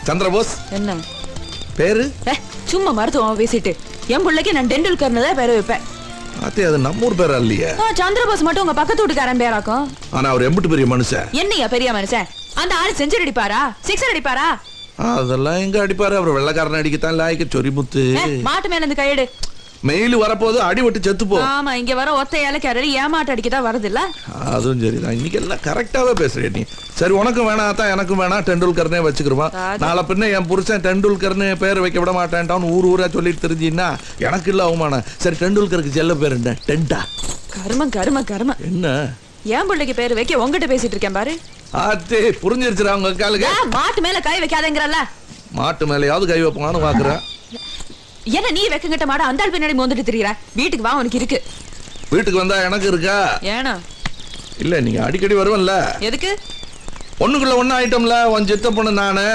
சந்திரபோஸ். என்ன பேரு? சும்மா மருத்துவம் பேசிட்டு என் பிள்ளைக்கு நான் டெண்டுல்கர்னு தான் பேரை வைப்பேன். அதே அது நம்ம ஊர் பேரா இல்லையா? சந்திரபோஸ் மட்டும் உங்க பக்கத்து வீட்டுக்காரன் பேராக்கும். ஆனா அவர் எம்பிட்டு பெரிய மனுஷன். என்னையா பெரிய மனுஷன்? அந்த ஆளு செஞ்சுரி அடிப்பாரா சிக்ஸர் அடிப்பாரா? அதெல்லாம் எங்க அடிப்பாரு, அவர் வெள்ளக்காரன் அடிக்கத்தான் லாய்க்க சொரிமுத்து. மாட்டு மேல இருந்து கையெடு. மெயில் வரப்போது அடிபட்டு செத்து போ. ஆமா இங்க வர ஒத்த ஏலக்காரர் ஏமாட்டு அடிக்கதான் வருது இல்ல? அதுவும் சரிதான். இன்னைக்கு எல்லாம் கரெக்டாவே பேசுறேன் நீ. சரி உனக்கும் வேணாம் தான் எனக்கும் வேணாம், டெண்டுல்கர்னே வச்சுக்கிருவான். நாளை பின்ன என் புருஷன் டெண்டுல்கர்னு பேர் வைக்க விட மாட்டேன்டான் ஊரா சொல்லிட்டு தெரிஞ்சின்னா எனக்கு இல்ல அவமானம். சரி டெண்டுல்கருக்கு செல்ல பேர் என்ன? டெண்டா? கர்மம் கர்மம் கர்மம். என்ன என் பிள்ளைக்கு பேர் வைக்க உங்ககிட்ட பேசிட்டு இருக்கேன் பாரு. ஆத்தே புரிஞ்சிருச்சுடா உங்க காலுக்கு. மாட்டு மேல கை வைக்காதேங்கறல்ல. மாட்டு மேலயாவது கை வைப்பான்னு பாக்குறேன். என்ன நீ வெக்கங்கிட்ட மாட அந்தாள் பின்னாடி மோந்துட்டு திரியற? வீட்டுக்கு வா உனக்கு இருக்கு. வீட்டுக்கு வந்தா எனக்கு இருக்கா? ஏனா இல்ல நீங்க அடிக்கடி வருவல்ல. எதுக்கு? ஒண்ணுக்குள்ள ஒண்ணு ஐட்டம்ல உன் சித்த பொண்ணு நானு.